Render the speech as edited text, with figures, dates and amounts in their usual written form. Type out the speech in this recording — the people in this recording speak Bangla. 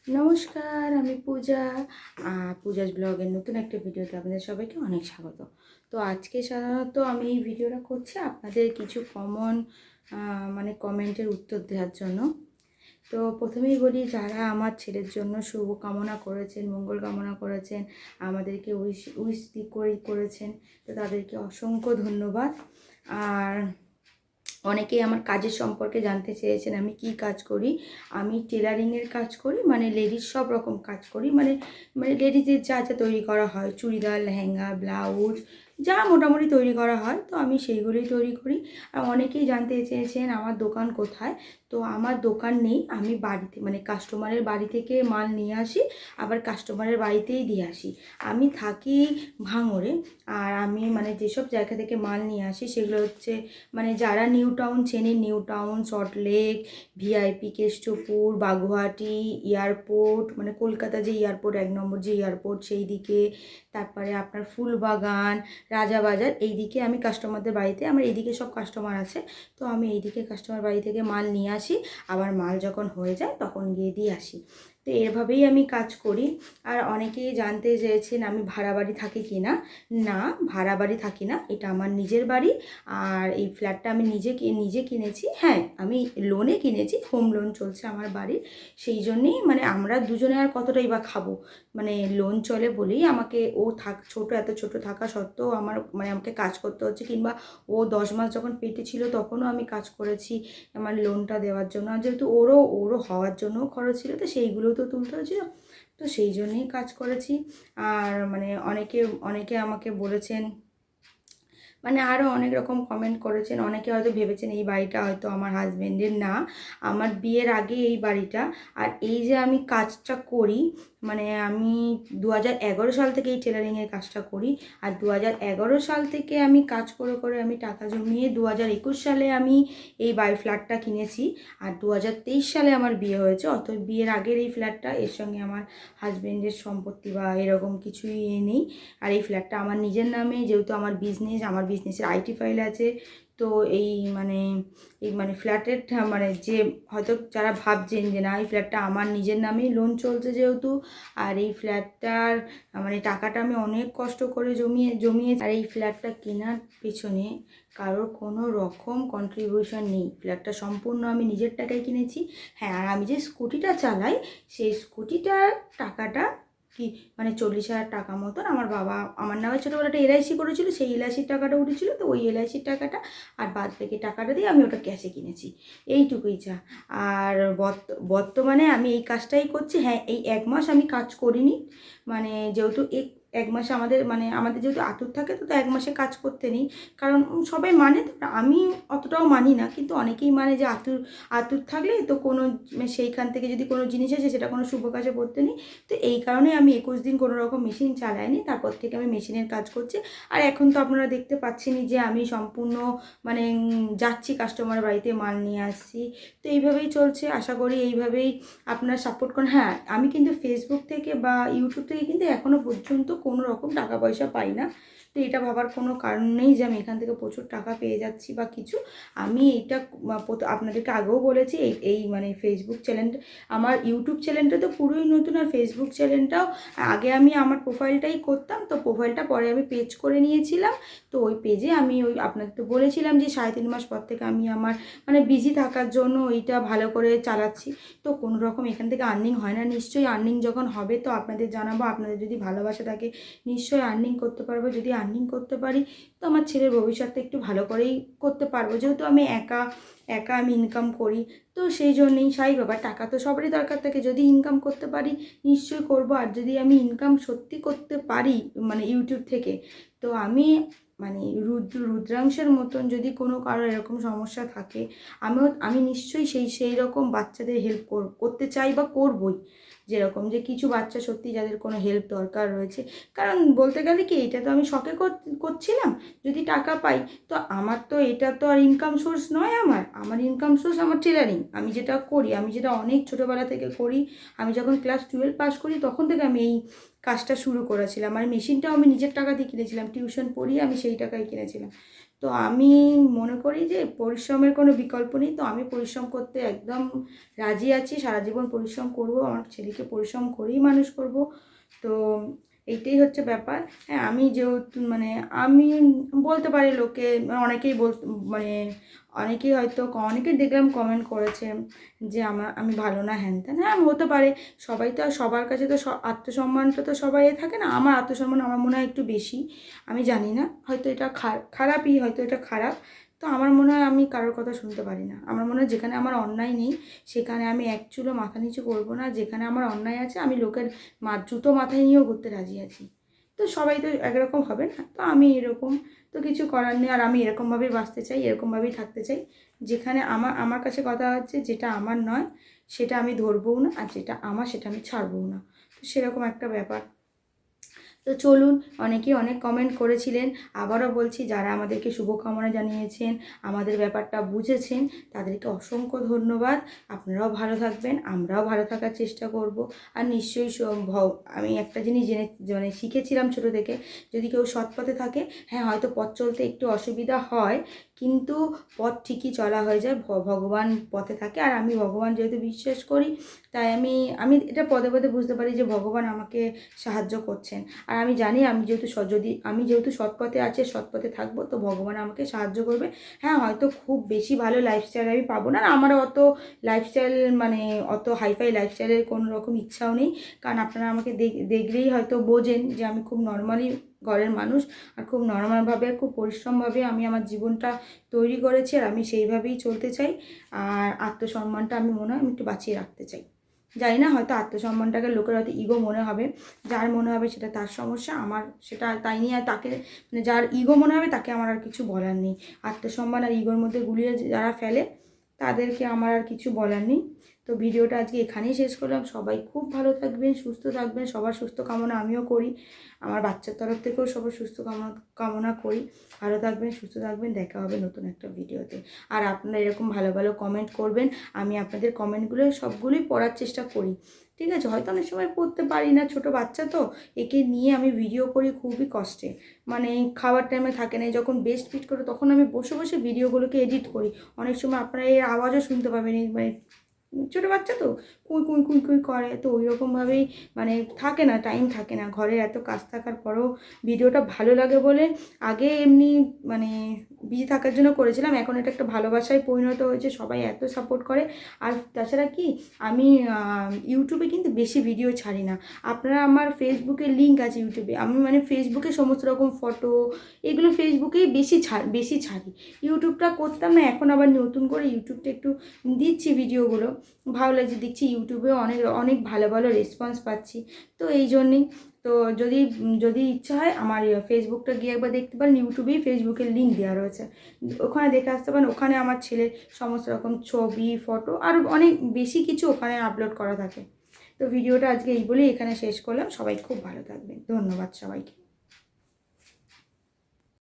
নমস্কার, আমি পূজা। পূজাস ব্লগের নতুন একটা ভিডিওতে আপনাদের সবাইকে অনেক স্বাগত। তো আজকে সাধারণত আমি এই ভিডিওটা করছি আপনাদের কিছু মানে কমেন্টের উত্তর দেওয়ার জন্য। তো প্রথমেই বলি, যারা আমার ছেলের জন্য শুভ কামনা করেছেন, মঙ্গল কামনা করেছেন, আমাদেরকে উইশ করেছেন, তো তাদেরকে অসংখ্য ধন্যবাদ। আর অনেকেই আমার কাজের সম্পর্কে জানতে চেয়েছেন, আমি কি কাজ করি। আমি টেলারিংয়ের কাজ করি, মানে লেডিস সব রকম কাজ করি, মানে মানে লেডিসের যা যা তৈরি করা হয়, চুড়িদার, লেহেঙ্গা, ব্লাউজ, যা মোটামুটি তৈরি করা হয়, তো আমি সেইগুলোই তৈরি করি। আর অনেকেই জানতে চেয়েছেন আমার দোকান কোথায়। তো আমার দোকান নেই, আমি বাড়িতে মানে কাস্টমারের বাড়ি থেকে মাল নিয়ে আসি, আবার কাস্টমারের বাড়িতেই দিয়ে আসি। আমি থাকি ভাঙড়ে। আর আমি মানে যেসব জায়গা থেকে মাল নিয়ে আসি সেগুলো হচ্ছে, মানে যারা নিউ টাউন চেনেন, New Town, Salt Lake, VIP, Kestopur, Baguiati, airport, মানে কলকাতা যে এয়ারপোর্ট, 1 নম্বর যে এয়ারপোর্ট সেই দিকে, তারপরে আপনার ফুলবাগান, রাজাবাজার, এই দিকে আমি কাস্টমারদের বাড়িতে, আমার এইদিকে সব কাস্টমার আছে, তো আমি এইদিকে কাস্টমার বাড়ি থেকে মাল নিয়ে আসি, আবার মাল যখন হয়ে যায় তখন গিয়ে দিয়ে আসি। তো এভাবেই আমি কাজ করি। আর অনেকেই জানতে চেয়েছেন আমি ভাড়া বাড়ি থাকি কি না। না, ভাড়া বাড়ি থাকি না, এটা আমার নিজের বাড়ি। আর এই ফ্ল্যাটটা আমি নিজে কিনেছি। হ্যাঁ, আমি লোনে কিনেছি, হোম লোন চলছে আমার বাড়ির। সেই জন্যেই মানে আমরা দুজনে আর কতটাই বা খাবো, মানে লোন চলে বলেই আমাকে এত ছোট থাকা সত্ত্বেও মানে আমাকে কাজ করতে হচ্ছে, কিংবা ও 10 মাস যখন পেটে ছিল তখনও আমি কাজ করেছি আমার লোনটা দেওয়ার জন্য। আর যেহেতু ওরও হওয়ার জন্যও খরচ ছিল, তো সেইগুলোও তো তুলতে হয়েছিল, তো সেই জন্যেই কাজ করেছি। আর মানে অনেকে আমাকে বলেছেন, মানে আরও অনেক রকম কমেন্ট করেছেন। অনেকে হয়তো ভেবেছেন এই বাড়িটা হয়তো আমার হাজব্যান্ডের। না, আমার বিয়ের আগে এই বাড়িটা। আর এই যে আমি কাজটা করি, মানে আমি 2011 সাল থেকে এই টেলারিংয়ের কাজটা করি। আর 2011 সাল থেকে আমি কাজ করে করে আমি টাকা জমিয়ে 2021 সালে আমি এই ফ্ল্যাটটা কিনেছি। আর 2023 সালে আমার বিয়ে হয়েছে, অতএব বিয়ের আগের এই ফ্ল্যাটটা, এর সঙ্গে আমার হাজব্যান্ডের সম্পত্তি বা এরকম কিছুই নেই। আর এই ফ্ল্যাটটা আমার নিজের নামে, যেহেতু আমার বিজনেসের আইটি ফাইল আছে। তো এই ফ্ল্যাটের মানে যে হয়তো যারা ভাবছেন যে না, এই ফ্ল্যাটটা আমার নিজের নামেই লোন চলছে যেহেতু, আর এই ফ্ল্যাটটার মানে টাকাটা আমি অনেক কষ্ট করে জমিয়ে আর এই ফ্ল্যাটটা কেনার পেছনে কারোর কোনো রকম কন্ট্রিবিউশন নেই। ফ্ল্যাটটা সম্পূর্ণ আমি নিজের টাকায় কিনেছি। হ্যাঁ, আর আমি যে স্কুটিটা চালাই, সেই স্কুটিটার টাকাটা কি মানে 40,000 টাকা মতন আমার বাবা আমার নামে ছোটোবেলা একটা এলআইসি করেছিল, সেই এলআইসির টাকাটা উঠেছিল, তো ওই এলআইসির টাকাটা আর বাদ বাকি টাকাটা দিয়ে আমি ওটা ক্যাশে কিনেছি, এইটুকুই যা। আর বর্তমানে আমি এই কাজটাই করছি। হ্যাঁ, এই 1 মাস আমি কাজ করিনি, মানে যেহেতু এক মাসে আমাদের যেহেতু আতুর থাকে, তো 1 মাসে কাজ করতে নেই, কারণ সবাই মানে, তো আমি অতটাও মানি না, কিন্তু অনেকেই মানে যে আতুর থাকলে তো কোনো সেইখান থেকে যদি কোনো জিনিস আসে সেটা কোনো শুভ কাজে পড়তে নেই। তো এই কারণে আমি 21 দিন কোনো রকম মেশিন চালাইনি, তারপর থেকে আমি মেশিনের কাজ করছি। আর এখন তো আপনারা দেখতে পাচ্ছেনই যে আমি সম্পূর্ণ মানে যাচ্ছি কাস্টমার বাড়িতে, মাল নিয়ে আসছি। তো এইভাবেই চলছে, আশা করি এইভাবেই আপনারা সাপোর্ট করেন। হ্যাঁ, আমি কিন্তু ফেসবুক থেকে বা ইউটিউব থেকে কিন্তু এখনও পর্যন্ত কোনো রকম টাকা পয়সা পাই না। তো এটা ভাবার কোনো কারণ নেই যে আমি এখান থেকে প্রচুর টাকা পেয়ে যাচ্ছি বা কিছু। আমি এইটা আপনাদেরকে আগেও বলেছি, এই মানে ফেসবুক চ্যানেলটা, আমার ইউটিউব চ্যানেলটা তো পুরোই নতুন, আর ফেসবুক চ্যানেলটাও আগে আমি আমার প্রোফাইলটাই করতাম, তো প্রোফাইলটা পরে আমি পেজ করে নিয়েছিলাম। তো ওই পেজে আমি আপনাদের তো বলেছিলাম যে 3.5 মাস পর থেকে আমি আমার মানে বিজি থাকার জন্য ওইটা ভালো করে চালাচ্ছি। তো কোনো রকম এখান থেকে আর্নিং হয় না, নিশ্চয়ই আর্নিং যখন হবে তো আপনাদের জানাবো। আপনাদের যদি ভালোবাসা থাকে নিশ্চয়ই আর্নিং করতে পারবো। যদি আর্নিং করতে পারি তো আমার ছেলের ভবিষ্যৎটা একটু ভালো করেই করতে পারবো, যেহেতু আমি একা আমি ইনকাম করি। তো সেই জন্যেই বাবা, টাকা তো সবারই দরকার থাকে, যদি ইনকাম করতে পারি নিশ্চয়ই করব। আর যদি আমি ইনকাম সত্যি করতে পারি মানে ইউটিউব থেকে, তো আমি মানে রুদ্রাংশের মতন যদি কোনো কারোর এরকম সমস্যা থাকে, আমি নিশ্চয়ই সেই রকম বাচ্চাদের হেল্প করতে চাই বা করবই। যেরকম যে কিছু বাচ্চা সত্যি যাদের কোনো হেল্প দরকার রয়েছে, কারণ বলতে গেলে কি, এটা তো আমি শখে করছিলাম। যদি টাকা পাই, তো আমার তো এটা তো আর ইনকাম সোর্স নয়। আমার ইনকাম সোর্স আমার টেলারিং। আমি যেটা করি, আমি যেটা অনেক ছোটোবেলা থেকে করি, আমি যখন ক্লাস 12 পাস করি তখন থেকে আমি এই কাজটা শুরু করেছিলাম। আর মেশিনটাও আমি নিজের টাকা দিয়ে কিনেছিলাম, টিউশন পড়িয়ে আমি সেই টাকায় কিনেছিলাম। তো আমি মনে করি যে পরিশ্রমের কোনো বিকল্প নেই, তো আমি পরিশ্রম করতে একদম রাজি আছি, সারা জীবন পরিশ্রম করব, আমার ছেলেকে পরিশ্রম করেই মানুষ করব। তো এইটাই হচ্ছে ব্যাপার। হ্যাঁ, আমি যেহেতু মানে আমি বলতে পারি লোকে অনেকেই মানে অনেকেই হয়তো অনেকেই দেখলাম কমেন্ট করেছে যে আমি ভালো না, হ্যান ত্যান। হ্যাঁ, হতে পারে, সবাই তো আর সবার কাছে তো আত্মসম্মানটা তো সবাই থাকে না। আমার আত্মসম্মান আমার মনে হয় একটু বেশি, আমি জানি না, হয়তো এটা খারাপই, হয়তো এটা খারাপ। তো আমার মনে হয় আমি কারোর কথা শুনতে পারি না। আমার মনে হয় যেখানে আমার অন্যায় নেই সেখানে আমি এক চুলো মাথা নিচু করবো না, যেখানে আমার অন্যায় আছে আমি লোকের জুতো মাথায় নিয়েও ঘুরতে রাজি আছি। তো সবাই তো একরকম হবে না, তো আমি এরকম, তো কিছু করার নেই। আর আমি এরকমভাবেই বাঁচতে চাই, এরকমভাবেই থাকতে চাই, যেখানে আমার কাছে কথা হচ্ছে যেটা আমার নয় সেটা আমি ধরবও না, আর যেটা আমার সেটা আমি ছাড়বও না। তো সেরকম একটা ব্যাপার। তো চলুন, অনেকেই অনেক কমেন্ট করেছিলেন, আবারও বলছি যারা আমাদেরকে শুভকামনা জানিয়েছেন, আমাদের ব্যাপারটা বুঝেছেন, তাদেরকে অসংখ্য ধন্যবাদ। আপনারাও ভালো থাকবেন, আমরাও ভালো থাকার চেষ্টা করব। আর নিশ্চয়ই আমি একটা জিনিস মানে শিখেছিলাম ছোটো থেকে, যদি কেউ সৎ পথে থাকে, হ্যাঁ হয়তো পথ চলতে একটু অসুবিধা হয়, কিন্তু পথ ঠিকই চলা হয়ে যায়, ভগবান পথে থাকে। আর আমি ভগবান যেহেতু বিশ্বাস করি, তাই আমি এটা পদে পদে বুঝতে পারি যে ভগবান আমাকে সাহায্য করছেন। আর আমি জানি আমি যেহেতু সৎ পথে আছি, সৎ পথে থাকবো, তো ভগবান আমাকে সাহায্য করবে। হ্যাঁ, হয়তো খুব বেশি ভালো লাইফস্টাইল আমি পাবো না, আমারও অত লাইফস্টাইল মানে অত হাইফাই লাইফস্টাইলের কোনো রকম ইচ্ছাও নেই, কারণ আপনারা আমাকে দেখলেই হয়তো বোঝেন যে আমি খুব নর্মালি ঘরের মানুষ, আর খুব নর্মালভাবে খুব পরিশ্রমভাবে আমি আমার জীবনটা তৈরি করেছি, আর আমি সেইভাবেই চলতে চাই। আর আত্মসম্মানটা আমি মনে হয় আমি একটু বাঁচিয়ে রাখতে চাই। জানি না, হয়তো আত্মসম্মানটাকে লোকের হয়তো ইগো মনে হবে, যার মনে হবে সেটা তার সমস্যা, আমার সেটা তাই নিয়ে আর তাকে মানে যার ইগো মনে হবে তাকে আমার আর কিছু বলার নেই। আত্মসম্মান আর ইগোর মধ্যে গুলিয়ে যারা ফেলে তাদেরকে আমার আর কিছু বলার নেই। তো ভিডিওটা আজকে এখানেই শেষ করলাম। সবাই খুব ভালো থাকবেন, সুস্থ থাকবেন, সবার সুস্থ কামনা আমিও করি, আমার বাচ্চার তরফ থেকেও সবার সুস্থ কামনা করি। ভালো থাকবেন, সুস্থ থাকবেন, দেখা হবে নতুন একটা ভিডিওতে। আর আপনারা এরকম ভালো ভালো কমেন্ট করবেন, আমি আপনাদের কমেন্টগুলো সবগুলোই পড়ার চেষ্টা করি, ঠিক আছে? হয়তো অনেক সময় পড়তে পারি না, ছোটো বাচ্চা তো, একে নিয়ে আমি ভিডিও করি খুবই কষ্টে, মানে খাওয়ার টাইমে থাকে না, যখন বেস্ট ফিট করে তখন আমি বসে বসে ভিডিওগুলোকে এডিট করি। অনেক সময় আপনারা এর আওয়াজও শুনতে পাবেন, মানে ছোটো বাচ্চা তো কুই কুই কুই কুই করে, তো ওই রকমভাবেই মানে থাকে না, টাইম থাকে না, ঘরে এত কাজ থাকার পরেও ভিডিওটা ভালো লাগে বলে আগে এমনি মানে বিজি থাকার জন্য করেছিলাম, এখন এটা একটা ভালোবাসায় পরিণত হয়েছে, সবাই এত সাপোর্ট করে। আর তাছাড়া কি আমি ইউটিউবে কিন্তু বেশি ভিডিও ছাড়ি না, আপনারা আমার ফেসবুকের লিঙ্ক আছে ইউটিউবে, আমি মানে ফেসবুকে সমস্ত রকম ফটো এগুলো ফেসবুকেই বেশি ছাড়ি। ইউটিউবটা করতাম না, এখন আবার নতুন করে ইউটিউবটা একটু দিচ্ছি ভিডিওগুলো, ভালো লাগছে, দেখছি ইউটিউবেও অনেক অনেক ভালো ভালো রেসপন্স পাচ্ছি, তো এই জন্যেই। তো যদি ইচ্ছা হয় আমার ফেসবুকটা গিয়ে একবার দেখতে পারেন, ইউটিউবেই ফেসবুকের লিঙ্ক দেওয়া রয়েছে, ওখানে দেখে আসতে পারেন। ওখানে আমার ছেলের সমস্ত রকম ছবি, ফটো, আরও অনেক বেশি কিছু ওখানে আপলোড করা থাকে। তো ভিডিওটা আজকে এই বলেই এখানে শেষ করলাম। সবাই খুব ভালো থাকবেন, ধন্যবাদ সবাইকে।